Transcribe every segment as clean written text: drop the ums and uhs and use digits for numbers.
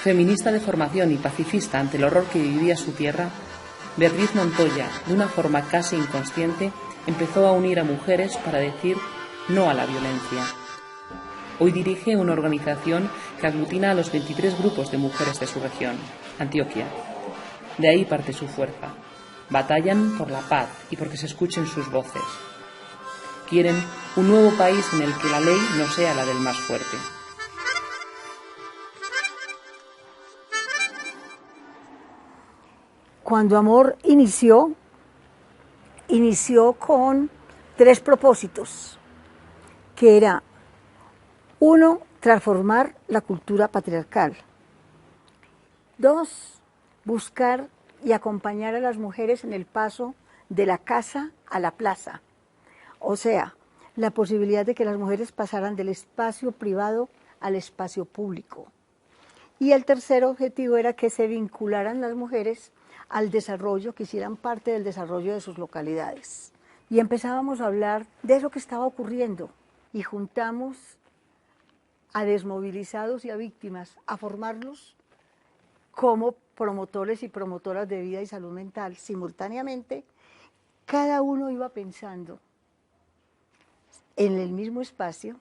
Feminista de formación y pacifista ante el horror que vivía su tierra, Beatriz Montoya, de una forma casi inconsciente, empezó a unir a mujeres para decir no a la violencia. Hoy dirige una organización que aglutina a los 23 grupos de mujeres de su región, Antioquia. De ahí parte su fuerza. Batallan por la paz y porque se escuchen sus voces. Quieren un nuevo país en el que la ley no sea la del más fuerte. Cuando Amor inició con 3 propósitos, que era: 1, transformar la cultura patriarcal; 2, buscar y acompañar a las mujeres en el paso de la casa a la plaza, o sea, la posibilidad de que las mujeres pasaran del espacio privado al espacio público. Y el tercer objetivo era que se vincularan las mujeres al desarrollo, que hicieran parte del desarrollo de sus localidades. Y empezábamos a hablar de eso que estaba ocurriendo y juntamos a desmovilizados y a víctimas a formarlos como promotores y promotoras de vida y salud mental. Simultáneamente, cada uno iba pensando en el mismo espacio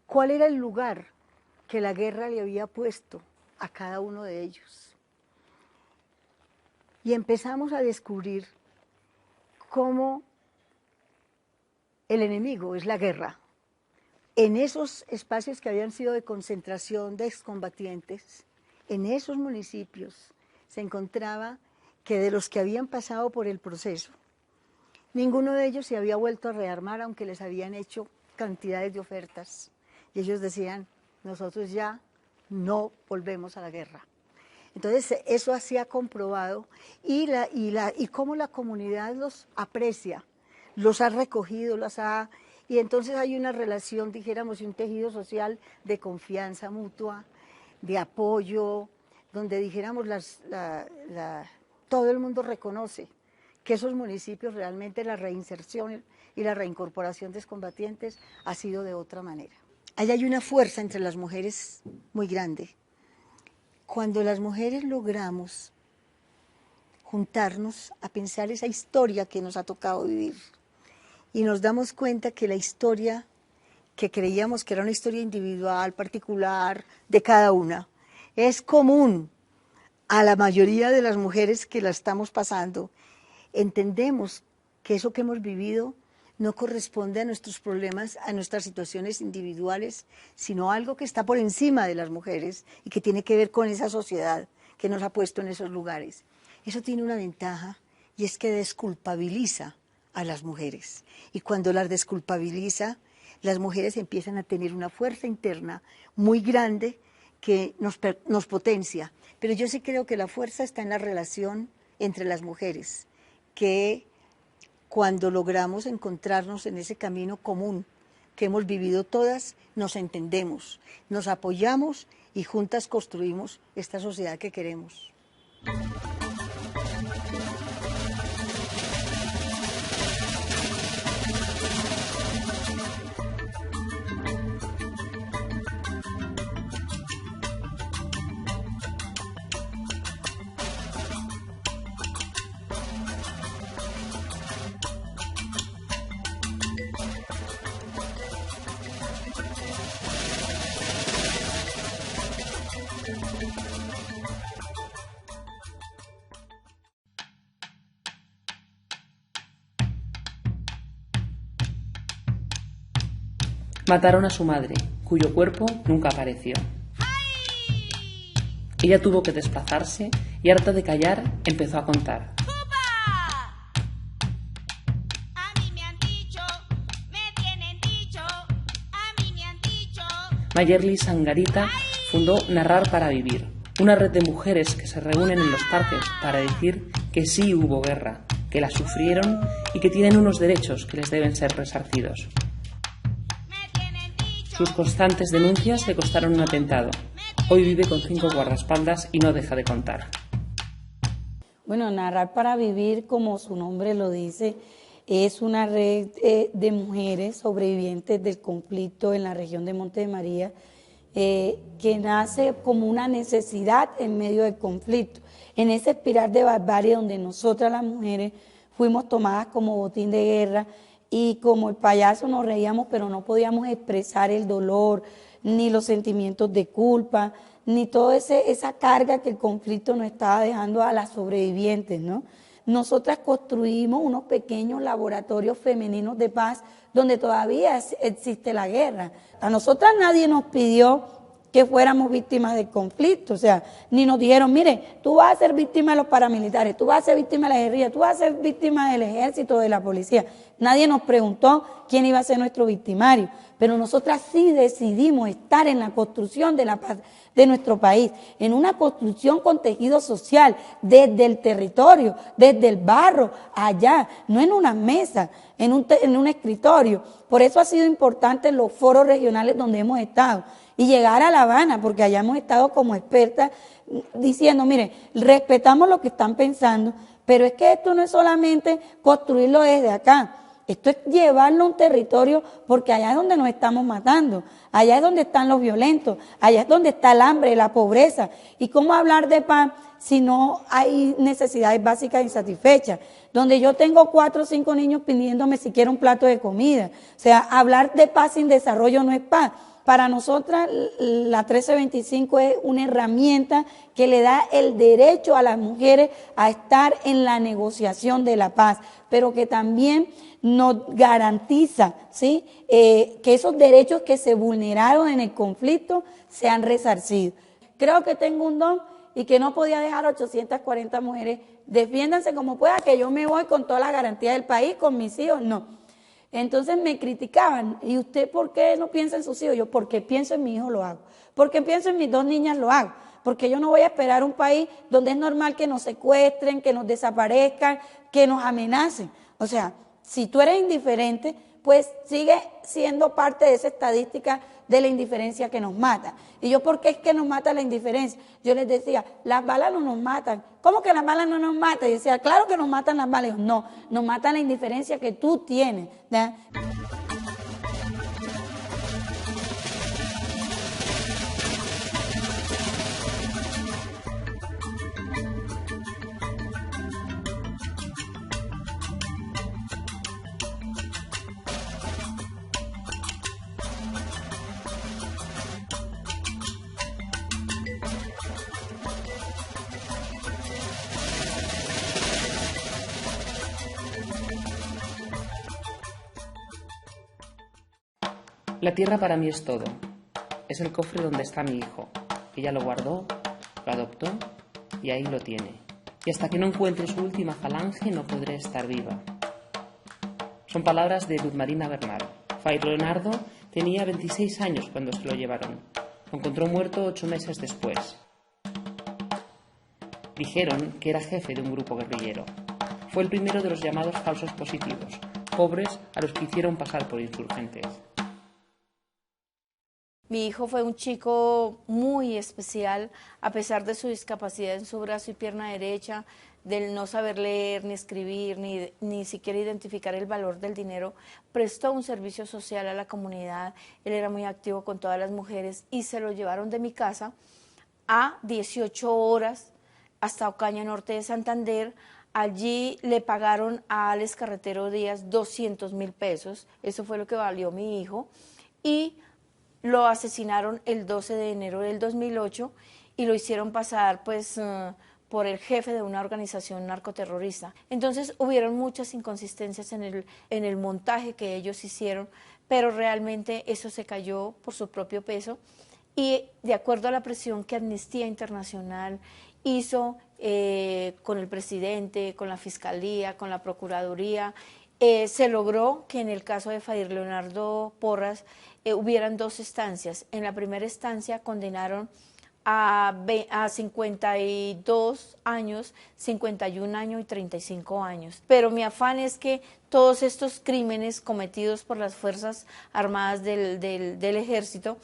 cuál era el lugar que la guerra le había puesto a cada uno de ellos. Y empezamos a descubrir cómo el enemigo es la guerra. En esos espacios que habían sido de concentración de excombatientes, en esos municipios se encontraba que de los que habían pasado por el proceso, ninguno de ellos se había vuelto a rearmar, aunque les habían hecho cantidades de ofertas. Y ellos decían: nosotros ya no volvemos a la guerra. Entonces eso se ha comprobado y cómo la comunidad los aprecia, los ha recogido, y entonces hay una relación, dijéramos, y un tejido social de confianza mutua, de apoyo, donde dijéramos todo el mundo reconoce que esos municipios realmente la reinserción y la reincorporación de excombatientes ha sido de otra manera. Ahí hay una fuerza entre las mujeres muy grande. Cuando las mujeres logramos juntarnos a pensar esa historia que nos ha tocado vivir y nos damos cuenta que la historia que creíamos que era una historia individual, particular, de cada una, es común a la mayoría de las mujeres que la estamos pasando, entendemos que eso que hemos vivido no corresponde a nuestros problemas, a nuestras situaciones individuales, sino algo que está por encima de las mujeres y que tiene que ver con esa sociedad que nos ha puesto en esos lugares. Eso tiene una ventaja, y es que desculpabiliza a las mujeres. Y cuando las desculpabiliza, las mujeres empiezan a tener una fuerza interna muy grande que nos potencia. Pero yo sí creo que la fuerza está en la relación entre las mujeres, que cuando logramos encontrarnos en ese camino común que hemos vivido todas, nos entendemos, nos apoyamos y juntas construimos esta sociedad que queremos. Mataron a su madre, cuyo cuerpo nunca apareció. Ella tuvo que desplazarse y, harta de callar, empezó a contar. Mayerly Sangarita fundó Narrar para Vivir, una red de mujeres que se reúnen en los parques para decir que sí hubo guerra, que la sufrieron y que tienen unos derechos que les deben ser resarcidos. Sus constantes denuncias le costaron un atentado. Hoy vive con 5 guardaespaldas y no deja de contar. Bueno, Narrar para Vivir, como su nombre lo dice, es una red de mujeres sobrevivientes del conflicto en la región de Monte de María que nace como una necesidad en medio del conflicto, en esa espiral de barbarie donde nosotras las mujeres fuimos tomadas como botín de guerra y como el payaso nos reíamos, pero no podíamos expresar el dolor, ni los sentimientos de culpa, ni toda esa carga que el conflicto nos estaba dejando a las sobrevivientes, ¿no? Nosotras construimos unos pequeños laboratorios femeninos de paz donde todavía existe la guerra. A nosotras nadie nos pidió que fuéramos víctimas del conflicto, o sea, ni nos dijeron, mire, tú vas a ser víctima de los paramilitares, tú vas a ser víctima de la guerrilla, tú vas a ser víctima del ejército, de la policía. Nadie nos preguntó quién iba a ser nuestro victimario, pero nosotras sí decidimos estar en la construcción de la paz de nuestro país, en una construcción con tejido social, desde el territorio, desde el barro, allá, no en una mesa, en un escritorio. Por eso ha sido importante los foros regionales donde hemos estado y llegar a La Habana, porque allá hemos estado como expertas diciendo, mire, respetamos lo que están pensando, pero es que esto no es solamente construirlo desde acá. Esto es llevarlo a un territorio porque allá es donde nos estamos matando, allá es donde están los violentos, allá es donde está el hambre, la pobreza. ¿Y cómo hablar de paz si no hay necesidades básicas insatisfechas? Donde yo tengo 4 o 5 niños pidiéndome siquiera un plato de comida. O sea, hablar de paz sin desarrollo no es paz. Para nosotras la 1325 es una herramienta que le da el derecho a las mujeres a estar en la negociación de la paz, pero que también nos garantiza, ¿sí?, que esos derechos que se vulneraron en el conflicto sean resarcidos. Creo que tengo un don y que no podía dejar a 840 mujeres. Defiéndanse como pueda, que yo me voy con toda la garantía del país, con mis hijos, no. Entonces me criticaban, ¿y usted por qué no piensa en sus hijos? Yo, porque pienso en mi hijo lo hago, porque pienso en mis 2 niñas lo hago, porque yo no voy a esperar un país donde es normal que nos secuestren, que nos desaparezcan, que nos amenacen. O sea, si tú eres indiferente, pues sigue siendo parte de esa estadística de la indiferencia que nos mata. Y yo, ¿por qué es que nos mata la indiferencia? Yo les decía, las balas no nos matan. ¿Cómo que las balas no nos matan? Y decía, claro que nos matan las balas. Y yo, no, nos matan la indiferencia que tú tienes, ¿verdad? La tierra para mí es todo. Es el cofre donde está mi hijo. Ella lo guardó, lo adoptó y ahí lo tiene. Y hasta que no encuentre su última falange no podré estar viva. Son palabras de Luz Marina Bernal. Fray Leonardo tenía 26 años cuando se lo llevaron. Lo encontró muerto 8 meses después. Dijeron que era jefe de un grupo guerrillero. Fue el primero de los llamados falsos positivos, pobres a los que hicieron pasar por insurgentes. Mi hijo fue un chico muy especial, a pesar de su discapacidad en su brazo y pierna derecha, del no saber leer ni escribir, ni siquiera identificar el valor del dinero, prestó un servicio social a la comunidad. Él era muy activo con todas las mujeres y se lo llevaron de mi casa a 18 horas hasta Ocaña Norte de Santander. Allí le pagaron a Alex Carretero Díaz 200.000 pesos, eso fue lo que valió mi hijo, y lo asesinaron el 12 de enero del 2008 y lo hicieron pasar pues por el jefe de una organización narcoterrorista. Entonces hubieron muchas inconsistencias en el montaje que ellos hicieron, pero realmente eso se cayó por su propio peso y de acuerdo a la presión que Amnistía Internacional hizo con el presidente, con la Fiscalía, con la Procuraduría, se logró que en el caso de Fray Leonardo Porras hubieran 2 estancias. En la primera estancia condenaron a 52 años, 51 años y 35 años. Pero mi afán es que todos estos crímenes cometidos por las Fuerzas Armadas del Ejército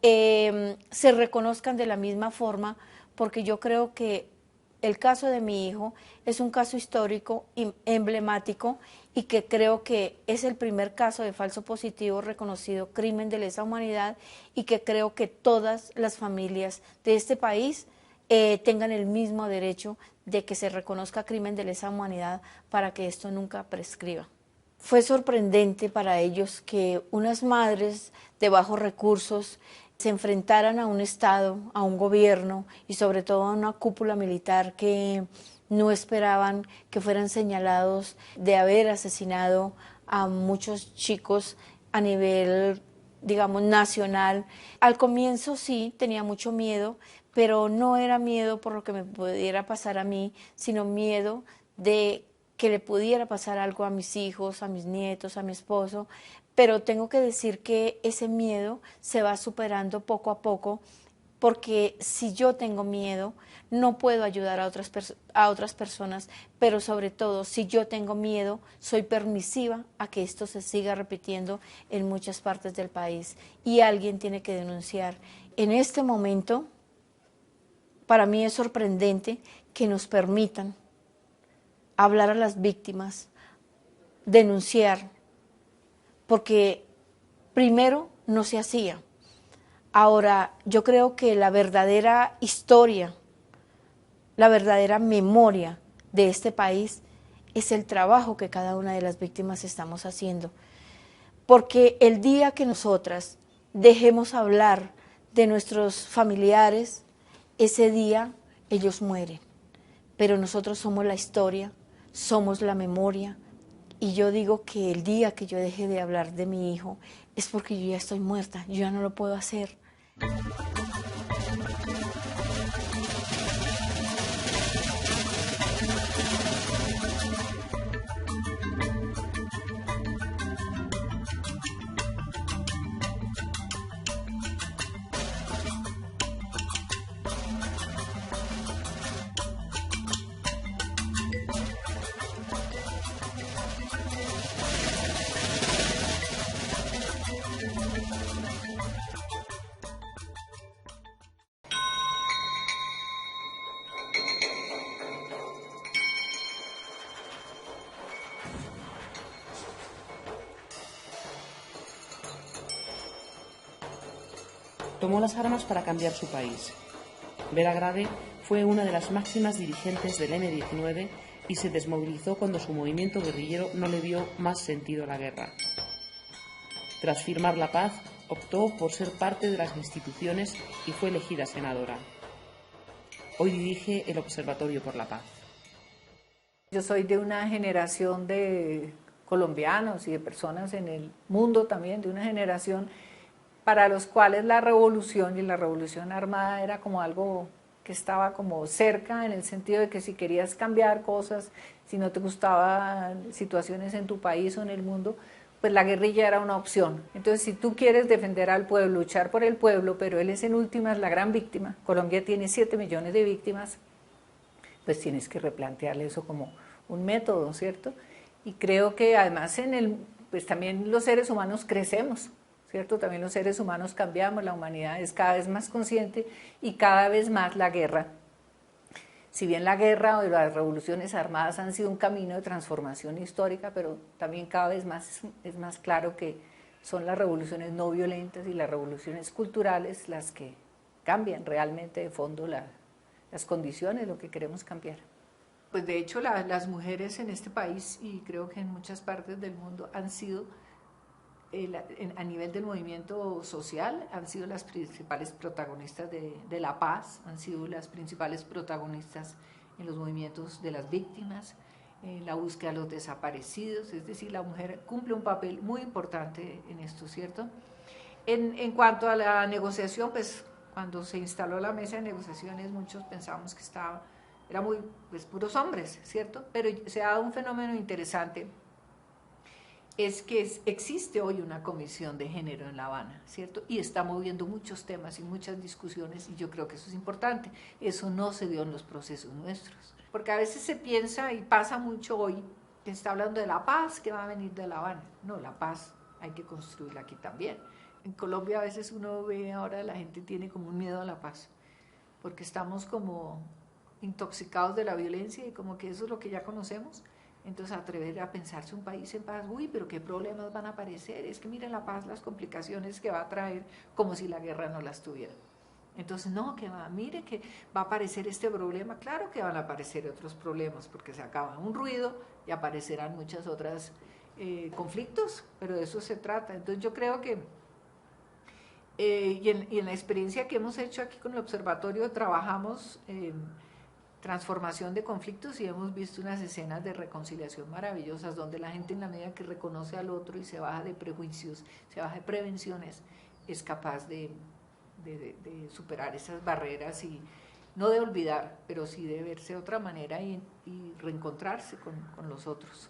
se reconozcan de la misma forma, porque yo creo que el caso de mi hijo es un caso histórico, emblemático, y que creo que es el primer caso de falso positivo reconocido crimen de lesa humanidad, y que creo que todas las familias de este país tengan el mismo derecho de que se reconozca crimen de lesa humanidad para que esto nunca prescriba. Fue sorprendente para ellos que unas madres de bajos recursos se enfrentaran a un Estado, a un gobierno y sobre todo a una cúpula militar que no esperaban que fueran señalados de haber asesinado a muchos chicos a nivel, digamos, nacional. Al comienzo sí, tenía mucho miedo, pero no era miedo por lo que me pudiera pasar a mí, sino miedo de que le pudiera pasar algo a mis hijos, a mis nietos, a mi esposo. Pero tengo que decir que ese miedo se va superando poco a poco, porque si yo tengo miedo, no puedo ayudar a otras personas, pero sobre todo, si yo tengo miedo, soy permisiva a que esto se siga repitiendo en muchas partes del país, y alguien tiene que denunciar. En este momento, para mí es sorprendente que nos permitan hablar a las víctimas, denunciar, porque primero no se hacía. Ahora, yo creo que la verdadera historia, la verdadera memoria de este país es el trabajo que cada una de las víctimas estamos haciendo. Porque el día que nosotras dejemos hablar de nuestros familiares, ese día ellos mueren. Pero nosotros somos la historia, somos la memoria, y yo digo que el día que yo deje de hablar de mi hijo es porque yo ya estoy muerta, yo ya no lo puedo hacer. Tomó las armas para cambiar su país. Vera Grade fue una de las máximas dirigentes del M-19 y se desmovilizó cuando su movimiento guerrillero no le dio más sentido a la guerra. Tras firmar la paz, optó por ser parte de las instituciones y fue elegida senadora. Hoy dirige el Observatorio por la Paz. Yo soy de una generación de colombianos y de personas en el mundo también, de una generación para los cuales la revolución y la revolución armada era como algo que estaba como cerca, en el sentido de que si querías cambiar cosas, si no te gustaban situaciones en tu país o en el mundo, pues la guerrilla era una opción. Entonces, si tú quieres defender al pueblo, luchar por el pueblo, pero él es en últimas la gran víctima, Colombia tiene 7 millones de víctimas, pues tienes que replantearle eso como un método, ¿cierto? Y creo que además pues también los seres humanos crecemos, ¿cierto? También los seres humanos cambiamos, la humanidad es cada vez más consciente y cada vez más la guerra. Si bien la guerra o las revoluciones armadas han sido un camino de transformación histórica, pero también cada vez más es más claro que son las revoluciones no violentas y las revoluciones culturales las que cambian realmente de fondo las condiciones, lo que queremos cambiar. Pues de hecho las mujeres en este país y creo que en muchas partes del mundo han sido, a nivel del movimiento social, han sido las principales protagonistas de la paz, han sido las principales protagonistas en los movimientos de las víctimas, en la búsqueda de los desaparecidos, es decir, la mujer cumple un papel muy importante en esto, ¿cierto? En cuanto a la negociación, pues cuando se instaló la mesa de negociaciones, muchos pensábamos que era muy, pues puros hombres, ¿cierto? Pero se ha dado un fenómeno interesante, es que existe hoy una comisión de género en La Habana, ¿cierto? Y está moviendo muchos temas y muchas discusiones, y yo creo que eso es importante. Eso no se dio en los procesos nuestros. Porque a veces se piensa, y pasa mucho hoy, que se está hablando de la paz que va a venir de La Habana. No, la paz hay que construirla aquí también. En Colombia a veces uno ve ahora, la gente tiene como un miedo a la paz, porque estamos como intoxicados de la violencia y como que eso es lo que ya conocemos, Entonces atrever a pensarse un país en paz, uy, pero qué problemas van a aparecer, es que miren la paz, las complicaciones que va a traer, como si la guerra no las tuviera. Entonces, no, que va, mire que va a aparecer este problema, claro que van a aparecer otros problemas, porque se acaba un ruido y aparecerán muchas otras conflictos, pero de eso se trata. Entonces yo creo que, y en la experiencia que hemos hecho aquí con el observatorio, trabajamos transformación de conflictos y hemos visto unas escenas de reconciliación maravillosas, donde la gente, en la medida que reconoce al otro y se baja de prejuicios, se baja de prevenciones, es capaz de superar esas barreras y no de olvidar, pero sí de verse de otra manera y reencontrarse con los otros.